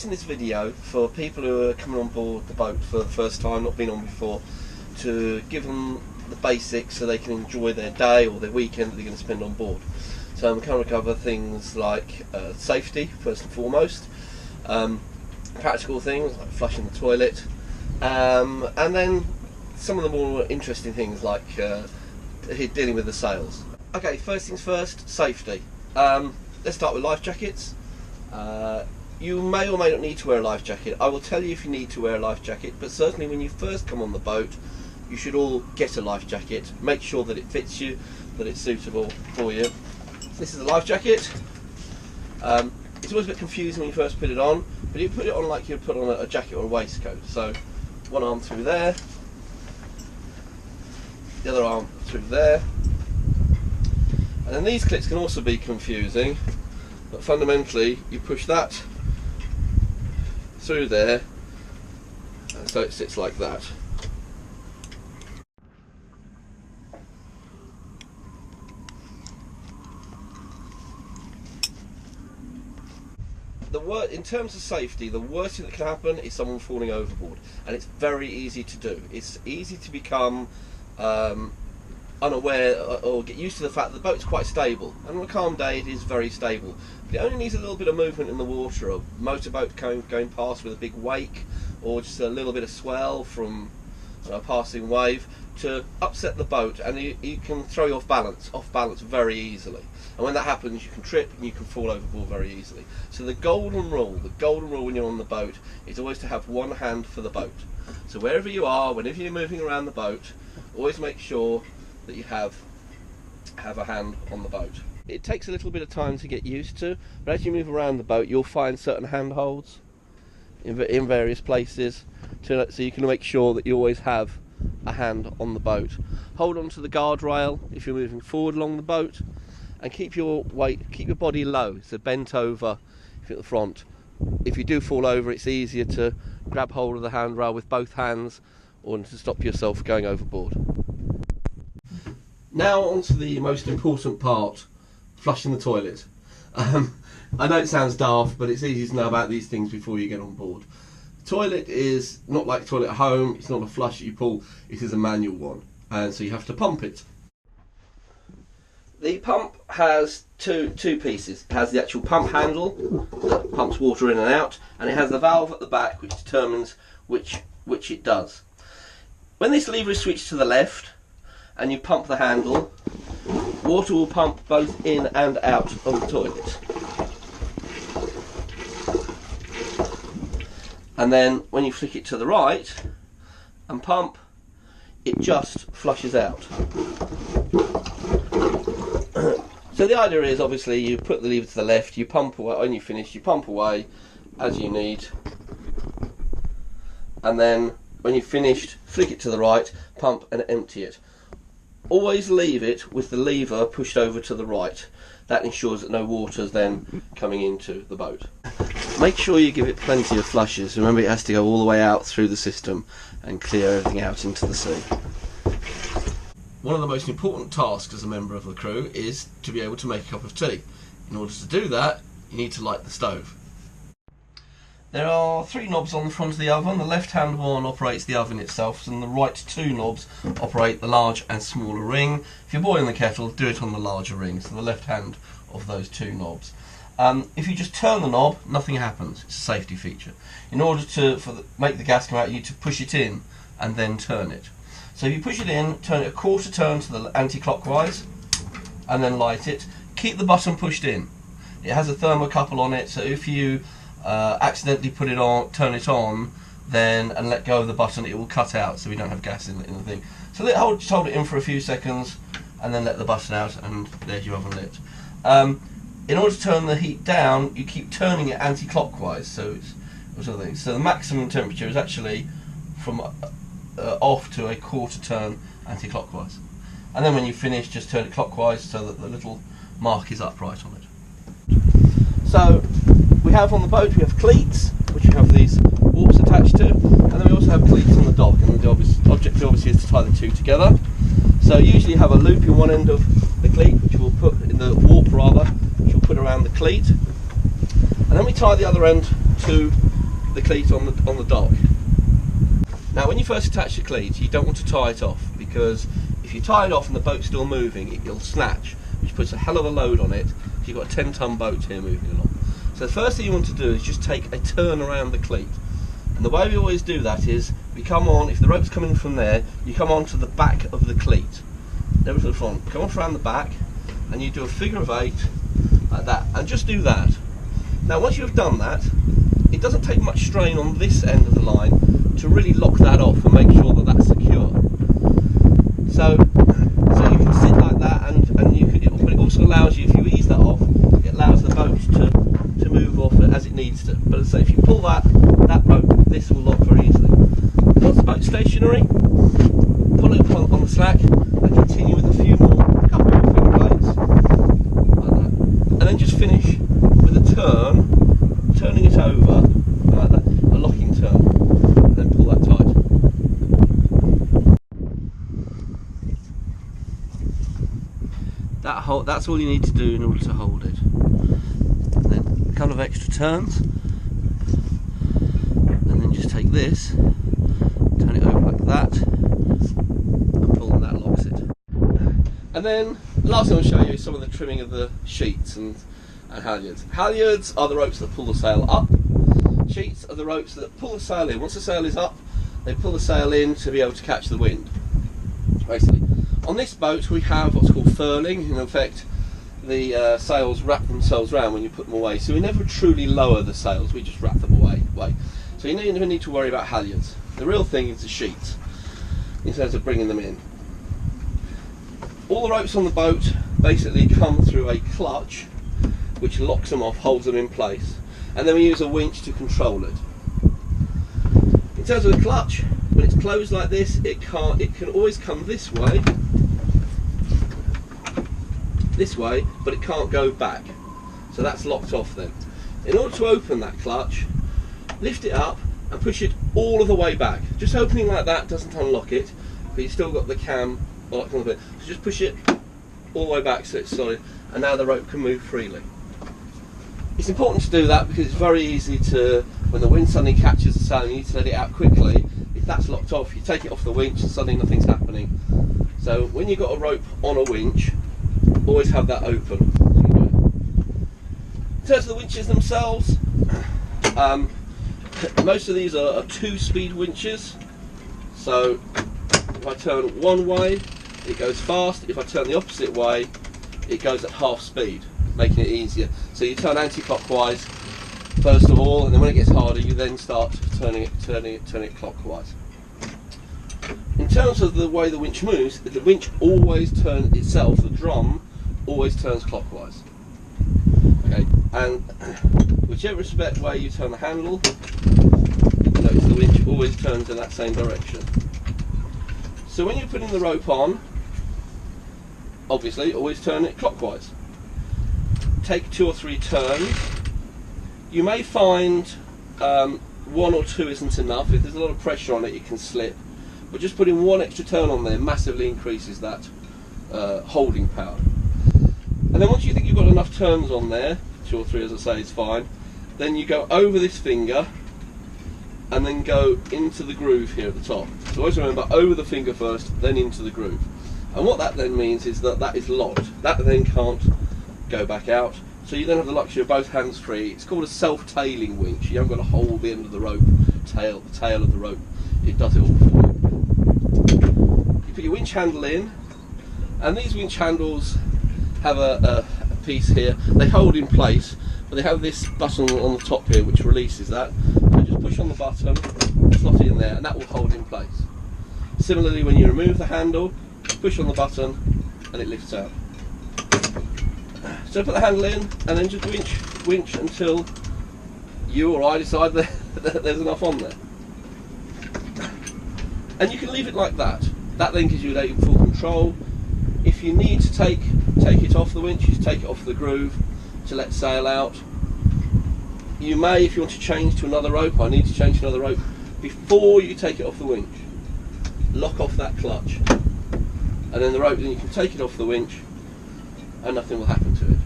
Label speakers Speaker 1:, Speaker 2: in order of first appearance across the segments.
Speaker 1: releasing this video for people who are coming on board the boat for the first time, not been on before, to give them the basics so they can enjoy their day or their weekend that they're going to spend on board. So I'm going to cover things like safety, first and foremost, practical things like flushing the toilet, and then some of the more interesting things like dealing with the sails. Okay, first things first, safety. Let's start with life jackets. You may or may not need to wear a life jacket. I will tell you if you need to wear a life jacket, but certainly when you first come on the boat, you should all get a life jacket. Make sure that it fits you, that it's suitable for you. This is a life jacket. It's always a bit confusing when you first put it on, but you put it on like you'd put on a jacket or a waistcoat. So one arm through there, the other arm through there. And then these clips can also be confusing, but fundamentally you push that through there, and so it sits like that. In terms of safety, the worst thing that can happen is someone falling overboard, and it's very easy to do. It's easy to become unaware or get used to the fact that the boat's quite stable, and on a calm day it is very stable. But it only needs a little bit of movement in the water, a motorboat going past with a big wake, or just a little bit of swell from a passing wave, to upset the boat, and you can throw you off balance very easily. And when that happens, you can trip and you can fall overboard very easily. So the golden rule when you're on the boat is always to have one hand for the boat. So wherever you are, whenever you're moving around the boat, always make sure that you have a hand on the boat. It takes a little bit of time to get used to, but as you move around the boat, you'll find certain handholds in various places, so you can make sure that you always have a hand on the boat. Hold on to the guardrail if you're moving forward along the boat, and keep your body low, so bent over if you're at the front. If you do fall over, it's easier to grab hold of the handrail with both hands, or to stop yourself going overboard. Now on to the most important part, flushing the toilet. I know it sounds daft, but it's easy to know about these things before you get on board. The toilet is not like a toilet at home. It's not a flush that you pull, it is a manual one, and so you have to pump it. The pump has two pieces. It has the actual pump handle that pumps water in and out, and it has the valve at the back which determines which it does. When this lever is switched to the left and you pump the handle, water will pump both in and out of the toilet. And then when you flick it to the right and pump, it just flushes out. So the idea is, obviously, you put the lever to the left, you pump away, when you finish, you pump away as you need, and then when you've finished, flick it to the right, pump and empty it. Always leave it with the lever pushed over to the right. That ensures that no water is then coming into the boat. Make sure you give it plenty of flushes. Remember, it has to go all the way out through the system and clear everything out into the sea. One of the most important tasks as a member of the crew is to be able to make a cup of tea. In order to do that, you need to light the stove. There are 3 knobs on the front of the oven. The left-hand one operates the oven itself, and the right 2 knobs operate the large and smaller ring. If you're boiling the kettle, do it on the larger ring, so the left hand of those 2 knobs. If you just turn the knob, nothing happens. It's a safety feature. In order to make the gas come out, you need to push it in and then turn it. So if you push it in, turn it a quarter turn to the anti-clockwise, and then light it. Keep the button pushed in. It has a thermocouple on it, so if you accidentally put it on, turn it on, then and let go of the button, it will cut out, so we don't have gas in the thing. So just hold it in for a few seconds, and then let the button out, and there's your oven lit. In order to turn the heat down, you keep turning it anti-clockwise, so the maximum temperature is actually from off to a quarter turn anti-clockwise, and then when you finish, just turn it clockwise so that the little mark is upright on it. So we have on the boat, we have cleats, which we have these warps attached to, and then we also have cleats on the dock, and the objective obviously is to tie the two together. So usually you have a loop in one end of the cleat, which we'll put in the warp rather, which we'll put around the cleat, and then we tie the other end to the cleat on the dock. Now when you first attach the cleat, you don't want to tie it off, because if you tie it off and the boat's still moving, it'll snatch, which puts a hell of a load on it. You've got a 10-ton boat here moving along. So the first thing you want to do is just take a turn around the cleat. And the way we always do that is, we come on, if the rope's coming from there, you come on to the back of the cleat. Never to the front. Come on around the back, and you do a figure of 8, like that, and just do that. Now once you've done that, it doesn't take much strain on this end of the line to really lock that off and make sure that that's secure. So you can sit like that, and you can, but it also allows you, if you ease that off, it allows the boat to move off as it needs to. But as I say, if you pull that rope, this will lock very easily. Once the boat's stationary, pull it on the slack and continue with a few more, couple more figure 8s, like that. And then just finish with a turn, turning it over, like that, a locking turn, and then pull that tight. That's all you need to do in order to hold it. And then a couple of extra turns, and then just take this, turn it over like that, and pull, and that locks it. And then the last thing I'll show you is some of the trimming of the sheets and halyards. Halyards are the ropes that pull the sail up. Sheets are the ropes that pull the sail in. Once the sail is up, they pull the sail in to be able to catch the wind, basically. On this boat we have what's called furling. In effect, the sails wrap themselves round when you put them away, so we never truly lower the sails, we just wrap them away. So you never need to worry about halyards. The real thing is the sheets, in terms of bringing them in. All the ropes on the boat basically come through a clutch which locks them off, holds them in place, and then we use a winch to control it. In terms of the clutch, when it's closed like this, it can always come this way, but it can't go back. So that's locked off then. In order to open that clutch, lift it up and push it all of the way back. Just opening like that doesn't unlock it, but you've still got the cam locked on the bit. So just push it all the way back so it's solid, and now the rope can move freely. It's important to do that because it's very easy to, when the wind suddenly catches the sail and you need to let it out quickly, if that's locked off, you take it off the winch and suddenly nothing's happening. So when you've got a rope on a winch, always have that open. In terms of the winches themselves, most of these are 2-speed winches. So if I turn one way, it goes fast. If I turn the opposite way, it goes at half speed, making it easier. So you turn anti-clockwise first of all, and then when it gets harder, you then start turning it clockwise. In terms of the way the winch moves, the winch always turns itself, the drum always turns clockwise. Okay, and whichever way you turn the handle, notice the winch always turns in that same direction. So when you're putting the rope on, obviously always turn it clockwise. Take 2 or 3 turns. You may find 1 or 2 isn't enough. If there's a lot of pressure on it, it can slip. But just putting 1 extra turn on there massively increases that holding power. And then once you think you've got enough turns on there, 2 or 3 as I say is fine, then you go over this finger and then go into the groove here at the top. So always remember, over the finger first, then into the groove. And what that then means is that that is locked. That then can't go back out. So you then have the luxury of both hands free. It's called a self-tailing winch. You haven't got to hold the end of the rope, the tail of the rope. It does it all for you. You put your winch handle in, and these winch handles have a piece here. They hold in place, but they have this button on the top here which releases that. So just push on the button, slot it in there, and that will hold in place. Similarly, when you remove the handle, push on the button, and it lifts out. So put the handle in, and then just winch until you or I decide that there's enough on there. And you can leave it like that. That then gives you full control. If you need to take it off the winch, you take it off the groove to let sail out. You may, if you want to change to another rope, I need to change to another rope, before you take it off the winch, lock off that clutch. And then the rope, then you can take it off the winch and nothing will happen to it.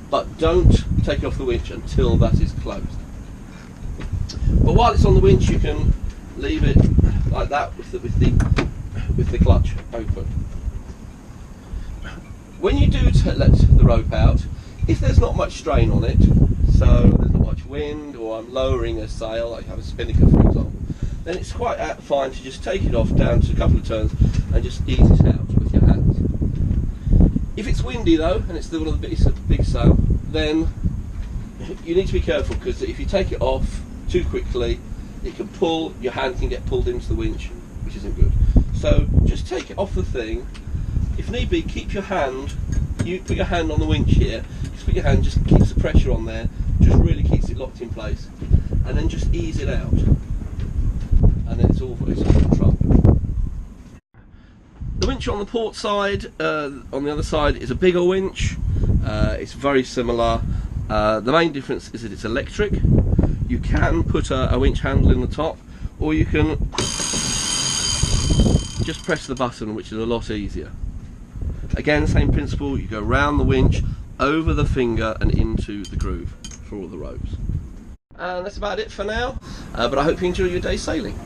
Speaker 1: But don't take it off the winch until that is closed. But while it's on the winch, you can leave it like that with the clutch open. When you do let the rope out, if there's not much strain on it, so there's not much wind, or I'm lowering a sail, like I have a spinnaker for example, then it's quite fine to just take it off down to a couple of turns and just ease it out with your hands. If it's windy though, and it's still one of the big sail, then you need to be careful, because if you take it off too quickly, it can pull, your hand can get pulled into the winch, which isn't good. So just take it off the thing. If need be, keep your hand, you put your hand on the winch here, just put your hand, just keeps the pressure on there, just really keeps it locked in place, and then just ease it out, and then it's all under control. The winch on the port side, on the other side, is a bigger winch. It's very similar. The main difference is that it's electric. You can put a winch handle in the top, or you can just press the button, which is a lot easier. Again, same principle, you go round the winch, over the finger and into the groove for all the ropes. And that's about it for now, but I hope you enjoy your day sailing.